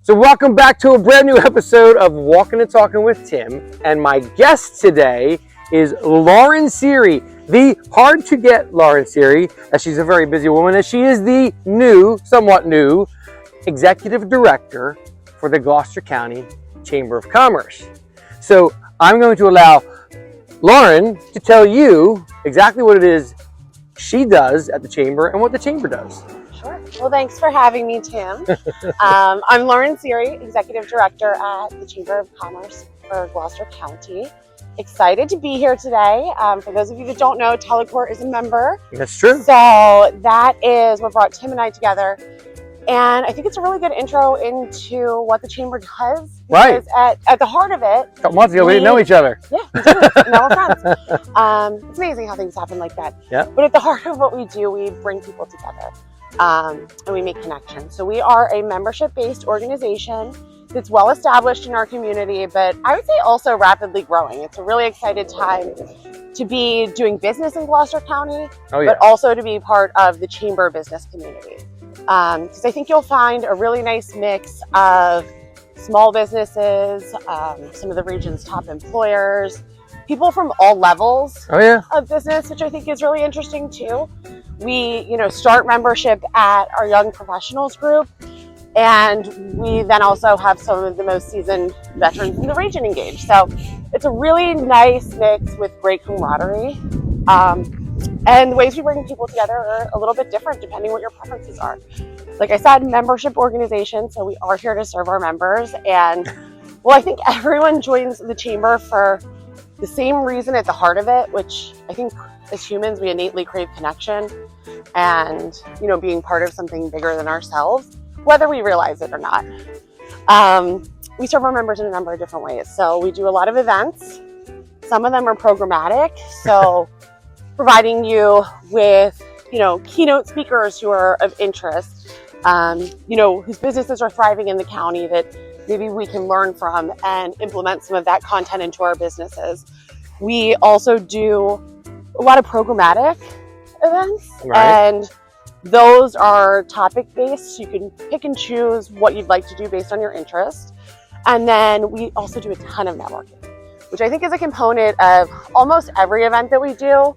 So welcome back to a brand new episode of Walkin' and Talkin' with Tim. And my guest today is Seery, the hard to get Seery, as she's a very busy woman, as she is the somewhat new, executive director for the Gloucester County Chamber of Commerce. So I'm going to allow Lauren to tell you exactly what it is she does at the Chamber and what the Chamber does. Sure. Well, thanks for having me, Tim. I'm Seery, Executive Director at the Chamber of Commerce for Gloucester County. Excited to be here today. For those of you that don't know, Talkin is a member. That's true. So that is what brought Tim and I together. And I think it's a really good intro into what the Chamber does. Right. At the heart of it. A couple months ago, we didn't know each other. Yeah, we didn't. Now we're friends. It's amazing how things happen like that. Yeah. But at the heart of what we do, we bring people together. And we make connections. So we are a membership-based organization that's well established in our community, but I would say also rapidly growing. It's a really exciting time to be doing business in Gloucester County, but also to be part of the Chamber business community. Because I think you'll find a really nice mix of small businesses, some of the region's top employers, people from all levels of business, which I think is really interesting too. We, start membership at our young professionals group, and we then also have some of the most seasoned veterans in the region engaged. So it's a really nice mix with great camaraderie. And the ways we bring people together are a little bit different depending what your preferences are. Like I said, membership organization, so we are here to serve our members. And well, I think everyone joins the Chamber for the same reason at the heart of it, which I think as humans, we innately crave connection and, being part of something bigger than ourselves, whether we realize it or not. We serve our members in a number of different ways. So we do a lot of events. Some of them are programmatic. So providing you with, keynote speakers who are of interest, whose businesses are thriving in the county that maybe we can learn from and implement some of that content into our businesses. We also do a lot of programmatic events, and those are topic-based. You can pick and choose what you'd like to do based on your interest. And then we also do a ton of networking, which I think is a component of almost every event that we do,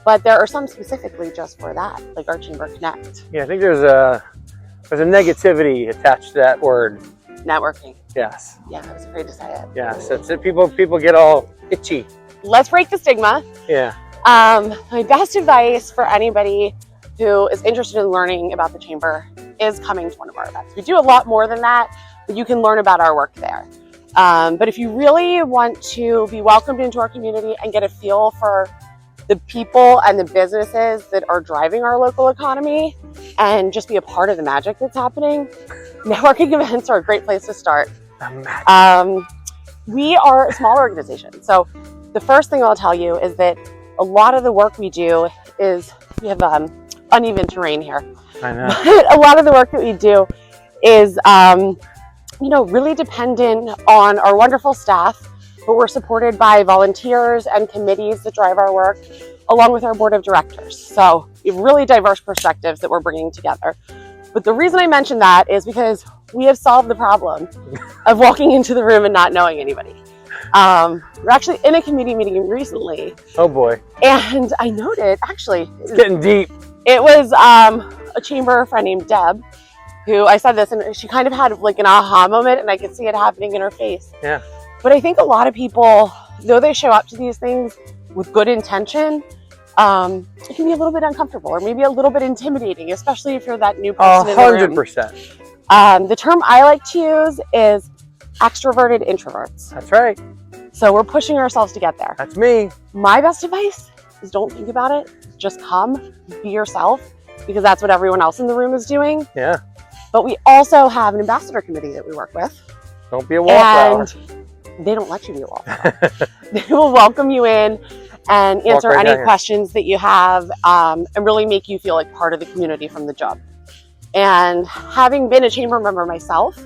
but there are some specifically just for that, like our Chamber Connect. Yeah, I think there's a negativity attached to that word. Networking. Yes. Yeah, I was afraid to say it. Yes, that's it. People get all itchy. Let's break the stigma. Yeah. My best advice for anybody who is interested in learning about the Chamber is coming to one of our events. We do a lot more than that, but you can learn about our work there. But if you really want to be welcomed into our community and get a feel for the people and the businesses that are driving our local economy and just be a part of the magic that's happening, networking events are a great place to start. We are a small organization. So the first thing I'll tell you is that a lot of the work we do is, we have uneven terrain here. I know. But a lot of the work that we do is, really dependent on our wonderful staff, but we're supported by volunteers and committees that drive our work, along with our board of directors. So we have really diverse perspectives that we're bringing together. But the reason I mention that is because we have solved the problem of walking into the room and not knowing anybody. We're actually in a committee meeting recently. Oh boy. And I noted, actually, it's getting deep. It was a Chamber friend named Deb, who I said this, and she kind of had like an aha moment, and I could see it happening in her face. Yeah. But I think a lot of people, though they show up to these things with good intention, it can be a little bit uncomfortable or maybe a little bit intimidating, especially if you're that new person in the room. 100%. The term I like to use is extroverted introverts. That's right. So we're pushing ourselves to get there. That's me. My best advice is don't think about it. Just come, be yourself, because that's what everyone else in the room is doing. Yeah. But we also have an ambassador committee that we work with. Don't be a wallflower. And they don't let you be a wallflower. They will welcome you in and answer any questions that you have, and really make you feel like part of the community from the jump. And having been a Chamber member myself,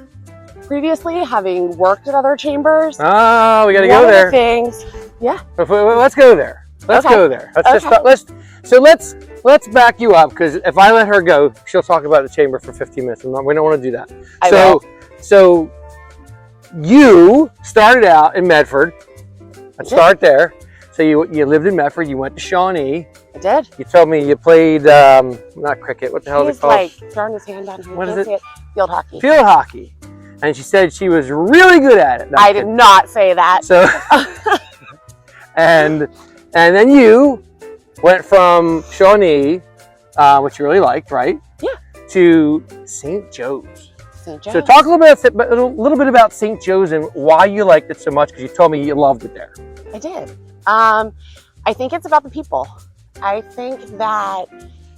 previously, having worked at other chambers. Oh, we got to go there. One of the things, yeah. Let's go there. Let's go there. Let's back you up, because if I let her go, she'll talk about the Chamber for 15 minutes. We don't want to do that. So you started out in Medford. Let's start there. So you lived in Medford. You went to Shawnee. I did. You told me you played not cricket. What the hell is it called? He's like throwing his hand down here. What is it? Field hockey. Field hockey. And she said she was really good at it. I did not say that. So, and then you went from Shawnee, which you really liked, right? Yeah. To St. Joe's. St. Joe's. So talk a little bit about St. Joe's and why you liked it so much, because you told me you loved it there. I did. I think it's about the people. I think that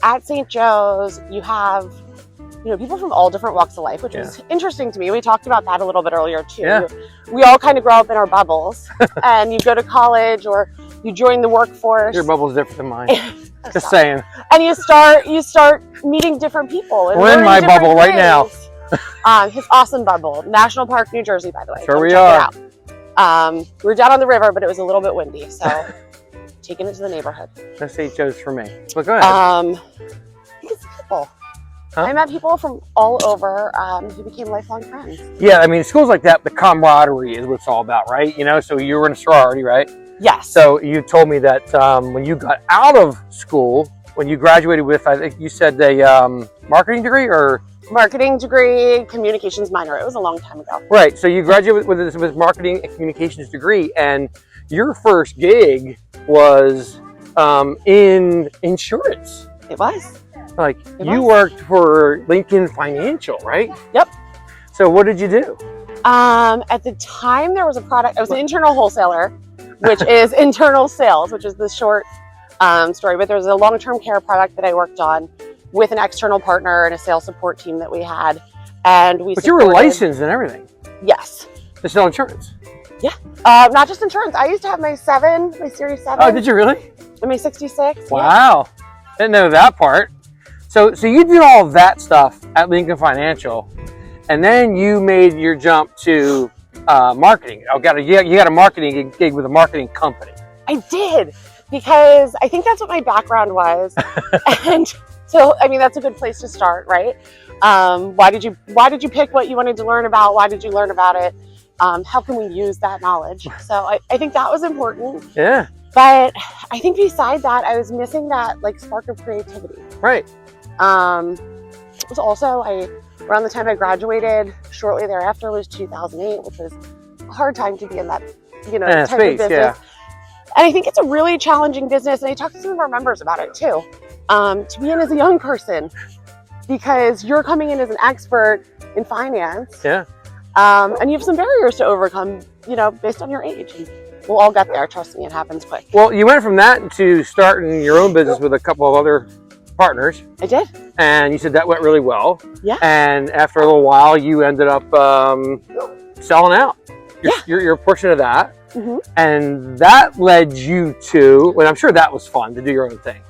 at St. Joe's you have, people from all different walks of life, which is interesting to me. We talked about that a little bit earlier too. Yeah. We all kind of grow up in our bubbles, and you go to college or you join the workforce. Your bubble's different than mine. Just saying. And you start meeting different people. And we're in my bubble right now. His awesome bubble, National Park, New Jersey, by the way. Sure we are. We were down on the river, but it was a little bit windy, so taking it to the neighborhood. That's St. Joe's for me. But go ahead. I think it's people. Huh? I met people from all over who became lifelong friends. Yeah, I mean, schools like that, the camaraderie is what it's all about, right? So you were in a sorority, right? Yes. So you told me that when you got out of school, when you graduated with, I think you said a marketing degree or? Marketing degree, communications minor. It was a long time ago. Right. So you graduated with marketing and communications degree, and your first gig was in insurance. It was. You worked for Lincoln Financial, right? Yep. So what did you do? At the time, there was a product. I was an internal wholesaler, which is internal sales, which is the short story. But there was a long-term care product that I worked on with an external partner and a sales support team that we had, and we. But you were licensed and everything. Yes. To sell insurance. Yeah. Not just insurance. I used to have my Seery 7. Oh, did you really? And my 66. Wow. Yeah. Didn't know that part. So you did all of that stuff at Lincoln Financial, and then you made your jump to marketing. You got a marketing gig with a marketing company. I did, because I think that's what my background was. And so, I mean, that's a good place to start, right? Why did you pick what you wanted to learn about? Why did you learn about it? How can we use that knowledge? So I think that was important. Yeah. But I think beside that, I was missing that spark of creativity. Right. It was also around the time I graduated, shortly thereafter was 2008, which was a hard time to be in that type space, of business. Yeah. And I think it's a really challenging business, and I talked to some of our members about it too. To be in as a young person, because you're coming in as an expert in finance. Yeah. And you have some barriers to overcome, based on your age. And we'll all get there. Trust me, it happens quick. Well, you went from that to starting your own business with a couple of other partners. I did. And you said that went really well. Yeah. And after a little while, you ended up selling out your portion of that. Mm-hmm. And that led you to, well, I'm sure that was fun to do your own thing.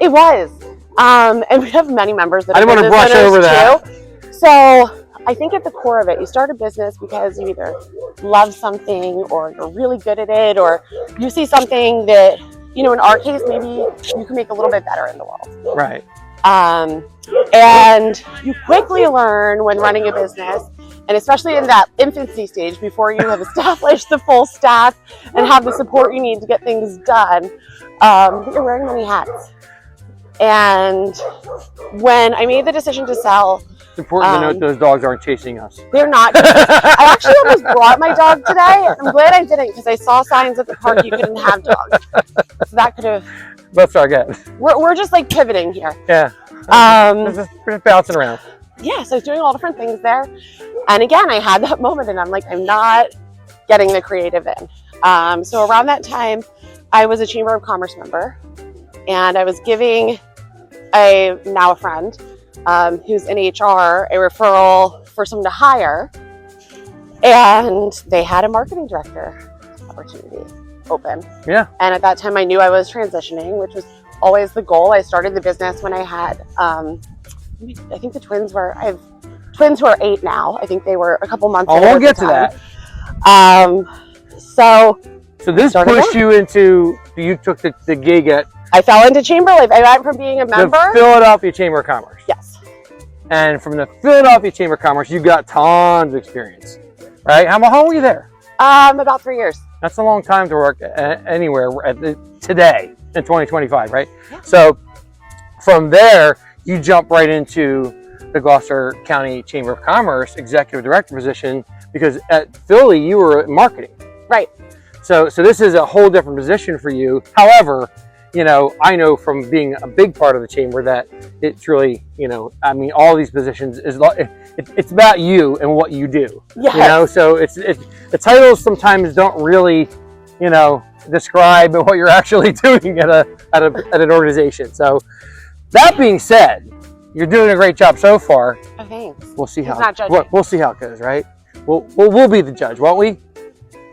It was. And we have many members that I didn't want to brush over that. Too. So I think at the core of it, you start a business because you either love something or you're really good at it, or you see something that, in our case, maybe you can make a little bit better in the world. Right. And you quickly learn when running a business, and especially in that infancy stage before you have established the full staff and have the support you need to get things done, that you're wearing many hats. And when I made the decision to sell, it's important to note those dogs aren't chasing us. They're not. I actually almost brought my dog today. I'm glad I didn't, because I saw signs at the park you couldn't have dogs. So that could have. That's our guess. We're just pivoting here. Yeah. We're just bouncing around. Yeah, so I was doing all different things there. And again, I had that moment, and I'm not getting the creative in. So around that time, I was a Chamber of Commerce member, and I was giving a friend who's in HR a referral for someone to hire, and they had a marketing director opportunity open. Yeah. And at that time, I knew I was transitioning, which was always the goal. I started the business when I had, I think the twins were, I have twins who are 8 now. I think they were a couple months old. We'll get to that. So this pushed you into, you took the gig at? I fell into Chamber Life. I went from being a member. The Philadelphia Chamber of Commerce. Yes. And from the Philadelphia Chamber of Commerce, you got tons of experience, right? How long were you there? About 3 years. That's a long time to work anywhere today in 2025, right? Yeah. So from there, you jump right into the Gloucester County Chamber of Commerce executive director position, because at Philly you were marketing. Right. So this is a whole different position for you. However, you know, I know from being a big part of the chamber that it's really, you know, I mean, all these positions it's about you and what you do. Yes. You know, so the titles sometimes don't really, you know, describe what you're actually doing at an organization. So that being said, you're doing a great job so far. Oh, thanks. We'll see how not judging. we'll see how it goes, right? We'll be the judge, won't we?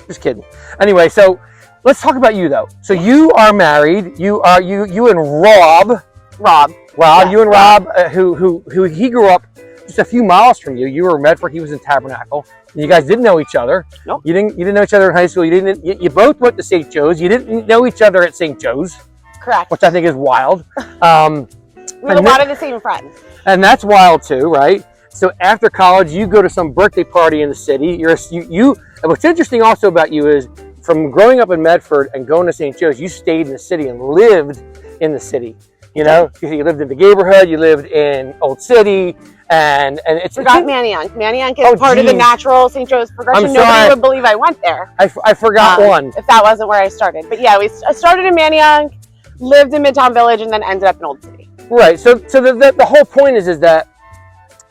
Just kidding. Anyway, so let's talk about you though. So you are married. You and Rob. Yes, You and Rob, who he grew up just a few miles from you. You were in Medford. He was in Tabernacle. And you guys didn't know each other. Nope. You didn't know each other in high school. You both went to St. Joe's. You didn't know each other at St. Joe's. Correct. Which I think is wild. We have a lot of the same friends. And that's wild too, right? So after college, you go to some birthday party in the city. And what's interesting also about you is from growing up in Medford and going to St. Joe's, you stayed in the city and lived in the city. You know, you lived in the neighborhood, you lived in Old City, and it's Forgot Manayunk. Manayunk is part of the natural St. Joe's progression. I'm Nobody sorry. would believe I went there. I forgot one. If that wasn't where I started. But yeah, I started in Manayunk, lived in Midtown Village, and then ended up in Old City. Right. So the whole point is that,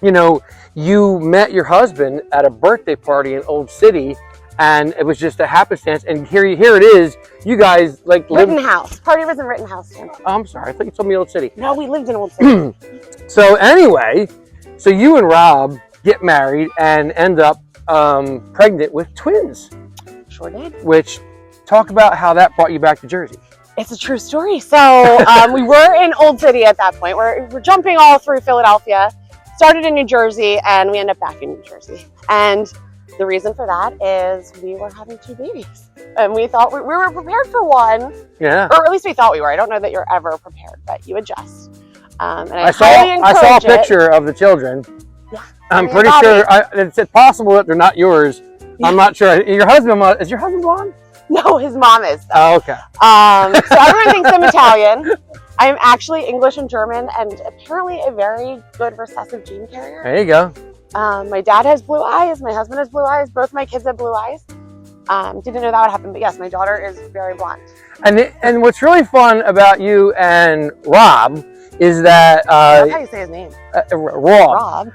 you know, you met your husband at a birthday party in Old City, and it was just a happenstance. And here it is. You guys lived. Rittenhouse. Party was in Rittenhouse. Too. Oh, I'm sorry. I thought you told me Old City. No, we lived in Old City. So anyway, so you and Rob get married and end up pregnant with twins. Sure did. Which, talk about how that brought you back to Jersey. It's a true story. So we were in Old City at that point. We're jumping all through Philadelphia. Started in New Jersey, and we end up back in New Jersey. And the reason for that is we were having 2 babies. And we thought we were prepared for one. Yeah. Or at least we thought we were. I don't know that you're ever prepared, but you adjust. And I saw a picture of the children. Yeah. I'm pretty sure it's possible that they're not yours. Yeah. I'm not sure. Is your husband blonde? No, his mom is. Though. Oh, okay. So everyone thinks I'm Italian. I'm actually English and German, and apparently a very good recessive gene carrier. There you go. My dad has blue eyes. My husband has blue eyes. Both my kids have blue eyes. Didn't know that would happen, but yes, my daughter is very blonde. And what's really fun about you and Rob is that That's how you say his name. Rob.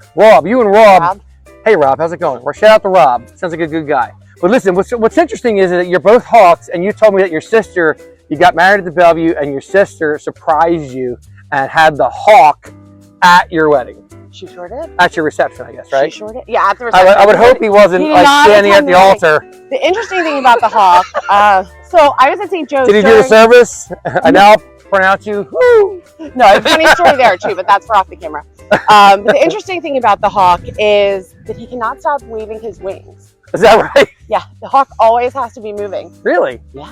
You and Rob. Hey Rob, how's it going? Well, shout out to Rob. Sounds like a good guy. But listen, what's interesting is that you're both Hawks, and you told me that your sister, you got married at the Bellevue, and your sister surprised you and had the Hawk at your wedding. She sure did. At your reception, I guess, right? She sure did. Yeah, at the reception. I would hope he wasn't standing at the altar. The interesting thing about the Hawk, so I was at St. Joe's. Did he do the service? I now pronounce you. Woo! No, I have a funny story there too, but that's for off the camera. But the interesting thing about the Hawk is that he cannot stop waving his wings. Is that right? Yeah, the Hawk always has to be moving. Really? Yeah.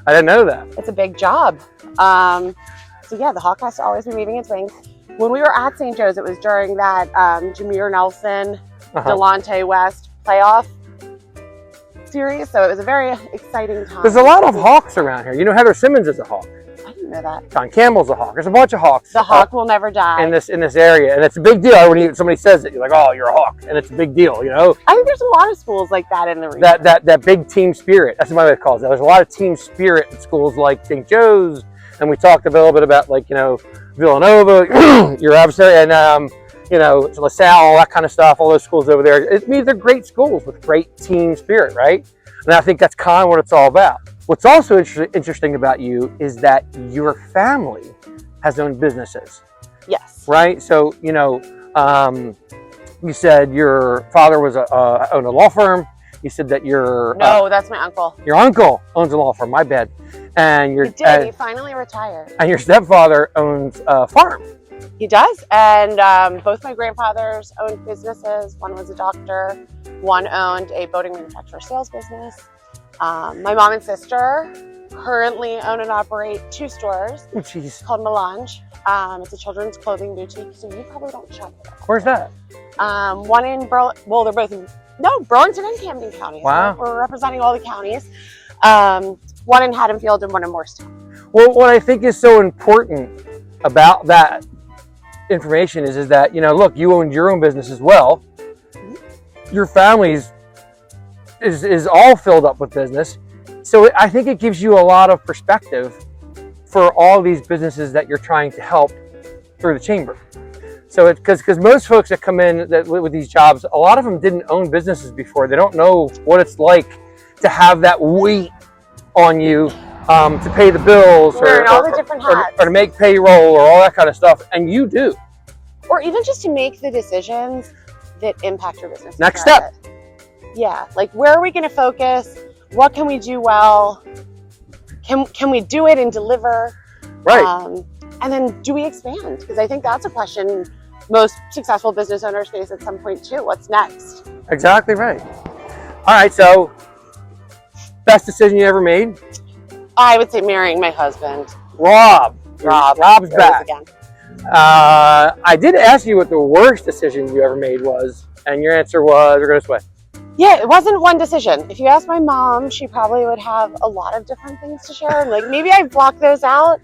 I didn't know that. It's a big job. So yeah, the Hawk has to always be moving its wings. When we were at St. Joe's, it was during that Jameer Nelson, Delonte West playoff series. So it was a very exciting time. There's a lot of Hawks around here. You know, Heather Simmons is a Hawk. I didn't know that. John Campbell's a Hawk. There's a bunch of Hawks. The Hawk will never die. In this area, and it's a big deal when somebody says it. You're like, oh, you're a Hawk, and it's a big deal, you know. I think there's a lot of schools like that in the region. That big team spirit. That's what my wife calls it. There's a lot of team spirit in schools like St. Joe's, and we talked a little bit about Villanova, your adversary, and LaSalle, all that kind of stuff. All those schools over there. It means they're great schools with great team spirit, right? And I think that's kind of what it's all about. What's also interesting about you is that your family has owned businesses. Yes. Right? So, you said your father owned a law firm. You said that No, that's my uncle. Your uncle owns a law firm, my bad. And he finally retired. And your stepfather owns a farm. He does. And both my grandfathers owned businesses. One was a doctor. One owned a boating manufacturer sales business. My mom and sister currently own and operate 2 stores. Oh, jeez. Called Melange. It's a children's clothing boutique, so you probably don't shop there. Where's that? One in well, they're both in Burlington and Camden counties. Wow. So we're representing all the counties. One in Haddonfield and one in Morristown. Well, what I think is so important about that information is that, you know, look, you own your own business as well. Your family's is all filled up with business. So I think it gives you a lot of perspective for all these businesses that you're trying to help through the chamber. So it's because most folks that come in with these jobs, a lot of them didn't own businesses before. They don't know what it's like to have that weight on you to pay the bills or to make payroll or all that kind of stuff. And you do. Or even just to make the decisions that impact your business. Next step. Yeah, like where are we going to focus? What can we do well? Can we do it and deliver? Right. And then do we expand? Because I think that's a question most successful business owners face at some point too. What's next? Exactly right. All right, so best decision you ever made? I would say marrying my husband. Rob's back. Again. I did ask you what the worst decision you ever made was, and your answer was, we're going to sway. Yeah, it wasn't one decision. If you ask my mom, she probably would have a lot of different things to share. Like maybe I blocked those out,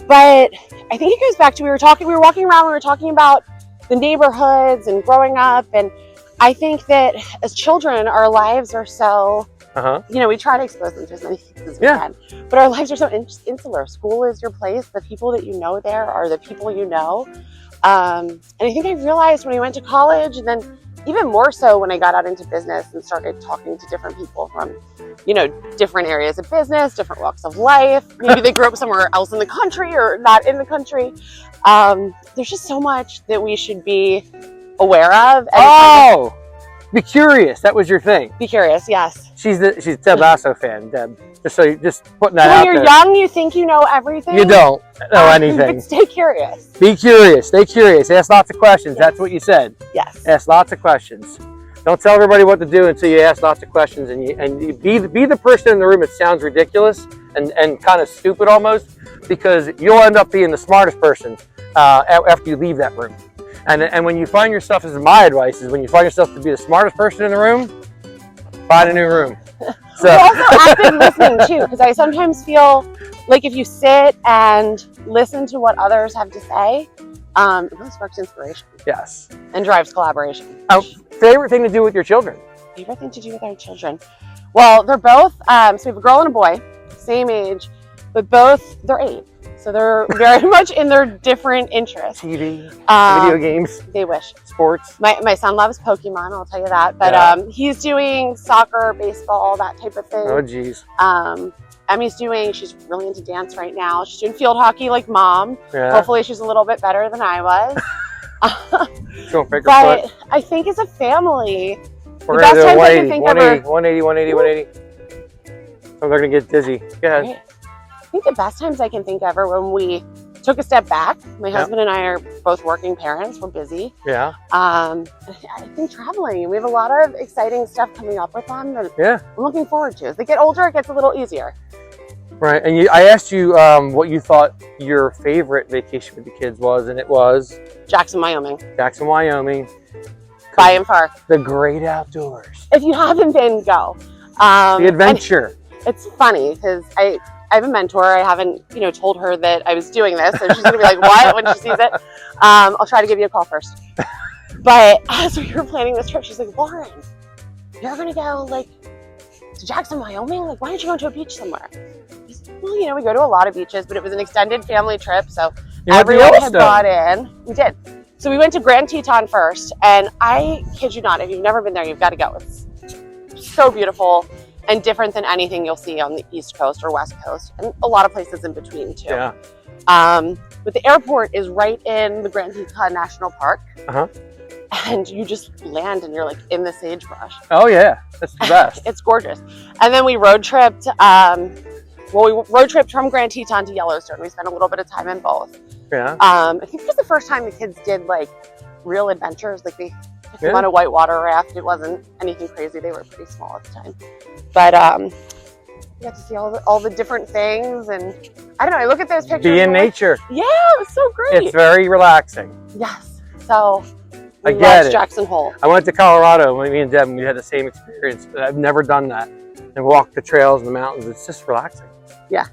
but I think it goes back to we were walking around, we were talking about the neighborhoods and growing up, and I think that as children, our lives are so, you know, we try to expose them to as many things as we can, but our lives are so insular. School is your place. The people that you know there are the people you know. And I think I realized when I went to college, and then even more so when I got out into business and started talking to different people from, you know, different areas of business, different walks of life. Maybe they grew up somewhere else in the country or not in the country. There's just so much that we should be aware of. And be curious. That was your thing. Be curious, yes. She's a Ted Lasso fan, Deb. Just putting that When out there. you're young, you think you know everything. You don't know anything. But stay curious. Be curious. Stay curious. Ask lots of questions. Yes. That's what you said. Yes. Ask lots of questions. Don't tell everybody what to do until you ask lots of questions, and you be the person in the room that sounds ridiculous and kind of stupid almost, because you'll end up being the smartest person after you leave that room. And when you find yourself, this is my advice, is when you find yourself to be the smartest person in the room, find a new room. So. But also active listening too, because I sometimes feel like if you sit and listen to what others have to say, it really sparks inspiration. Yes. And drives collaboration. Favorite thing to do with your children? Favorite thing to do with our children? Well, they're both, so we have a girl and a boy, same age, but both, they're 8. So they're very much in their different interests. TV, video games. They wish. Sports. My son loves Pokemon, I'll tell you that. But he's doing soccer, baseball, that type of thing. Oh, geez. She's really into dance right now. She's doing field hockey like mom. Yeah. Hopefully she's a little bit better than I was. But I think as a family, we're going to do 180. So they're going to get dizzy. Go ahead. Right. I think the best times I can think of are when we took a step back. My husband and I are both working parents. We're busy. Yeah. I think traveling. We have a lot of exciting stuff coming up with them that I'm looking forward to. As they get older, it gets a little easier. Right. And I asked you what you thought your favorite vacation with the kids was, and it was? Jackson, Wyoming. Jackson, Wyoming. By and far. The great outdoors. If you haven't been, go. The adventure. It's funny because I have a mentor. I haven't, told her that I was doing this, so she's gonna be like, "What?" when she sees it. I'll try to give you a call first. But as we were planning this trip, she's like, "Lauren, you're gonna go to Jackson, Wyoming. Why don't you go to a beach somewhere?" I said, well, we go to a lot of beaches, but it was an extended family trip, so everyone had bought in. We did. So we went to Grand Teton first, and I kid you not, if you've never been there, you've got to go. It's so beautiful. And different than anything you'll see on the East Coast or West Coast, and a lot of places in between too. Yeah. But the airport is right in the Grand Teton National Park, and you just land and you're in the sagebrush. Oh yeah, that's the best. It's gorgeous. And then we road tripped. We road tripped from Grand Teton to Yellowstone. We spent a little bit of time in both. Yeah. I think it was the first time the kids did real adventures. They took them on a whitewater raft. It wasn't anything crazy. They were pretty small at the time. But You got to see all the different things, and I don't know. I look at those pictures. Be in nature. Yeah, it was so great. It's very relaxing. Yes. So I get it. Jackson Hole. I went to Colorado. Me and Deb, we had the same experience. I've never done that. And walked the trails and the mountains. It's just relaxing. Yeah.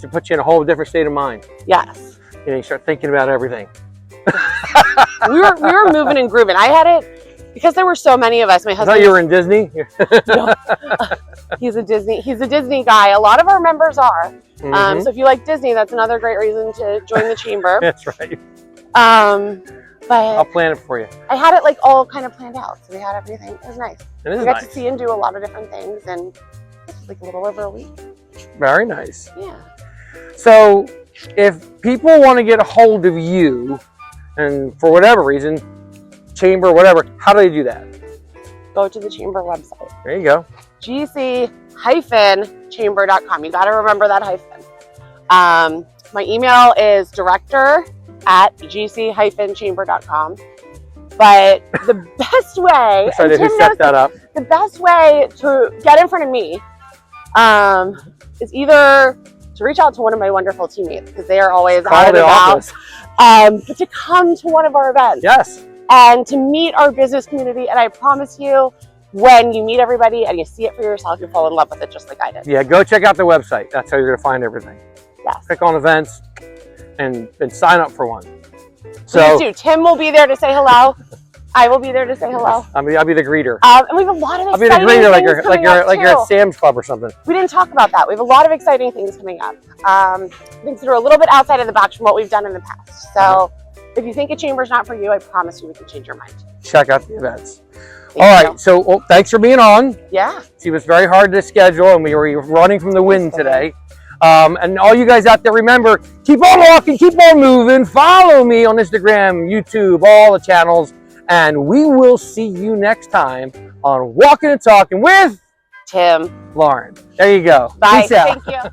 It puts you in a whole different state of mind. Yes. You know, you start thinking about everything. we were moving and grooving. I had it because there were so many of us. My husband. I thought you were in Disney. No. He's a Disney guy. A lot of our members are. Mm-hmm. So if you like Disney, that's another great reason to join the chamber. That's right. But I'll plan it for you. I had it like all kind of planned out. So we had everything. It was nice. It is we got nice. to see and do a lot of different things, and it was like a little over a week. Very nice. Yeah. So if people want to get a hold of you, and for whatever reason, chamber, whatever, how do they do that? Go to the chamber website. There you go. gc-chamber.com. You got to remember that hyphen. My email is director@gc-chamber.com. But the best way, Sorry, who set that up? The best way to get in front of me is either to reach out to one of my wonderful teammates, because they are always out and about, but to come to one of our events. Yes. And to meet our business community. And I promise you, when you meet everybody and you see it for yourself, you'll fall in love with it just like I did. Yeah, go check out the website. That's how you're going to find everything. Yes. Click on events and sign up for one. So please do. Tim will be there to say hello. I will be there to say hello. I'll be the greeter. And we have a lot of exciting I'll be the greeter, like you're too. at Sam's Club or something. We didn't talk about that. We have a lot of exciting things coming up. Things that are a little bit outside of the box from what we've done in the past. So if you think a chamber's not for you, I promise you we can change your mind. Check out the events. Thank All right, you. so thanks for being on. Yeah. It was very hard to schedule, and we were running from the wind today. And all you guys out there, remember, keep on walking, keep on moving. Follow me on Instagram, YouTube, all the channels. And we will see you next time on Walking and Talking with Tim. Lauren. There you go. Bye. Peace out. Thank you.